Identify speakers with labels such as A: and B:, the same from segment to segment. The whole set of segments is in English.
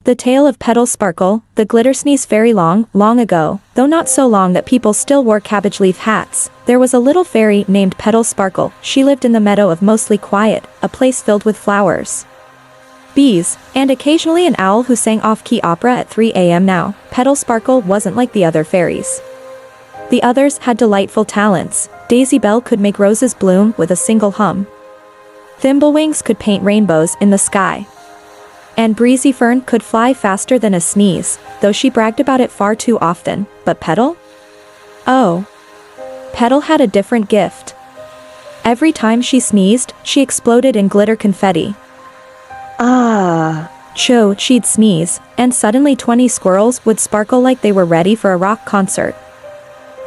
A: The tale of Petal Sparkle, the glitter sneeze fairy. Long, long ago, though not so long that people still wore cabbage leaf hats, there was a little fairy named Petal Sparkle. She lived in the meadow of Mostly Quiet, a place filled with flowers, bees, and occasionally an owl who sang off-key opera at 3 a.m. Now, Petal Sparkle wasn't like the other fairies. The others had delightful talents. Daisy Bell could make roses bloom with a single hum. Thimblewings could paint rainbows in the sky. And Breezy Fern could fly faster than a sneeze, though she bragged about it far too often. But Petal? Oh. Petal had a different gift. Every time she sneezed, she exploded in glitter confetti. Ah. She'd sneeze, and suddenly 20 squirrels would sparkle like they were ready for a rock concert.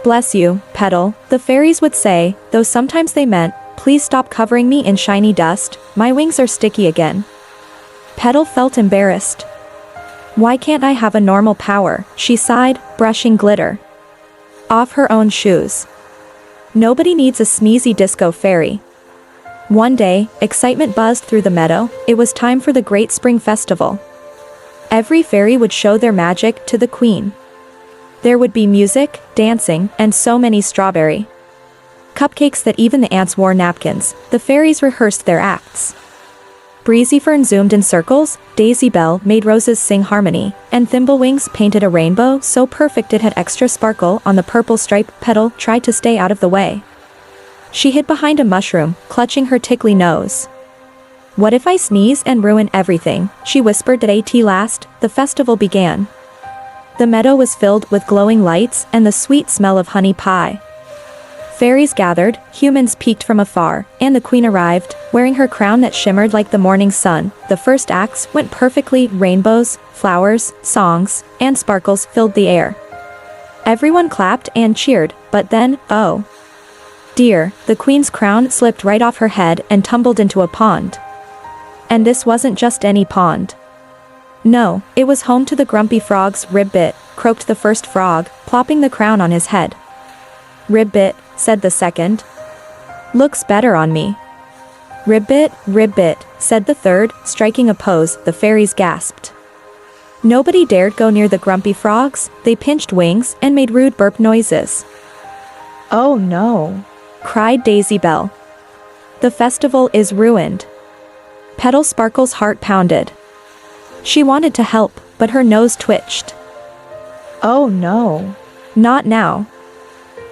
A: Bless you, Petal, the fairies would say, though sometimes they meant, please stop covering me in shiny dust, my wings are sticky again. Petal felt embarrassed. Why can't I have a normal power, she sighed, brushing glitter off her own shoes. Nobody needs a sneezy disco fairy. One day, excitement buzzed through the meadow. It was time for the Great Spring Festival. Every fairy would show their magic to the queen. There would be music, dancing, and so many strawberry cupcakes that even the ants wore napkins. The fairies rehearsed their acts. Breezy Fern zoomed in circles, Daisy Bell made roses sing harmony, and Thimblewings painted a rainbow so perfect it had extra sparkle on the purple stripe. Petal tried to stay out of the way. She hid behind a mushroom, clutching her tickly nose. What if I sneeze and ruin everything, she whispered. At last, the festival began. The meadow was filled with glowing lights and the sweet smell of honey pie. Fairies gathered, humans peeked from afar, and the queen arrived, wearing her crown that shimmered like the morning sun. The first acts went perfectly. Rainbows, flowers, songs, and sparkles filled the air. Everyone clapped and cheered, but then, oh dear, the queen's crown slipped right off her head and tumbled into a pond. And this wasn't just any pond. No, it was home to the grumpy frogs. Ribbit, croaked the first frog, plopping the crown on his head. Ribbit, said the second. Looks better on me. Ribbit, ribbit, said the third, striking a pose. The fairies gasped. Nobody dared go near the grumpy frogs. They pinched wings and made rude burp noises. Oh no, cried Daisy Bell. The festival is ruined. Petal Sparkle's heart pounded. She wanted to help, but her nose twitched. Oh no. Not now.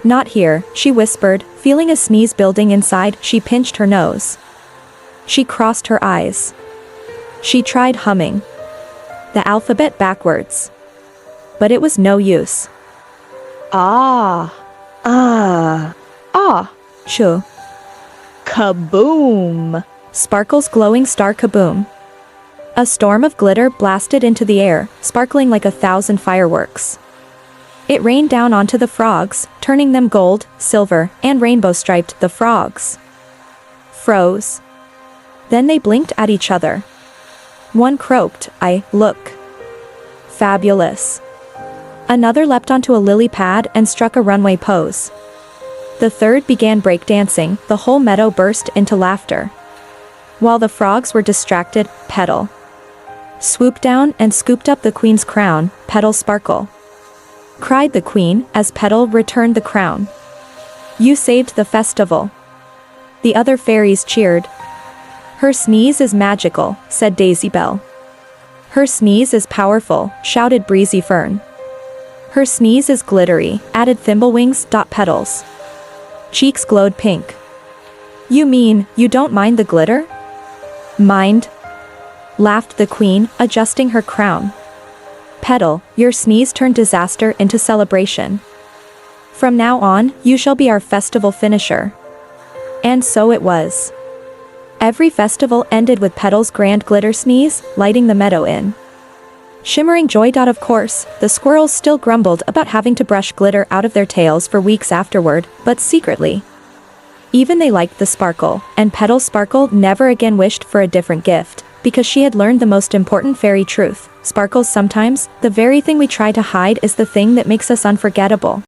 A: Not here, she whispered, feeling a sneeze building inside. She pinched her nose. She crossed her eyes. She tried humming the alphabet backwards. But it was no use. Ah. Ah. Ah. Shoo. Kaboom. Sparkle's glowing star kaboom. A storm of glitter blasted into the air, sparkling like 1,000 fireworks. It rained down onto the frogs, turning them gold, silver, and rainbow-striped. The frogs froze. Then they blinked at each other. One croaked, "I look fabulous." Another leapt onto a lily pad and struck a runway pose. The third began breakdancing. The whole meadow burst into laughter. While the frogs were distracted, Petal swooped down and scooped up the queen's crown. Petal Sparkle, cried the queen as Petal returned the crown. You saved the festival. The other fairies cheered. Her sneeze is magical, said Daisy Bell. Her sneeze is powerful, shouted Breezy Fern. Her sneeze is glittery, added Thimblewings. Petal's cheeks glowed pink. You mean, you don't mind the glitter? Mind? Laughed the queen, adjusting her crown. Petal, your sneeze turned disaster into celebration. From now on, you shall be our festival finisher. And so it was. Every festival ended with Petal's grand glitter sneeze, lighting the meadow in shimmering joy. Of course, the squirrels still grumbled about having to brush glitter out of their tails for weeks afterward, but secretly, even they liked the sparkle, and Petal Sparkle never again wished for a different gift, because she had learned the most important fairy truth. Sparkles, sometimes, the very thing we try to hide is the thing that makes us unforgettable.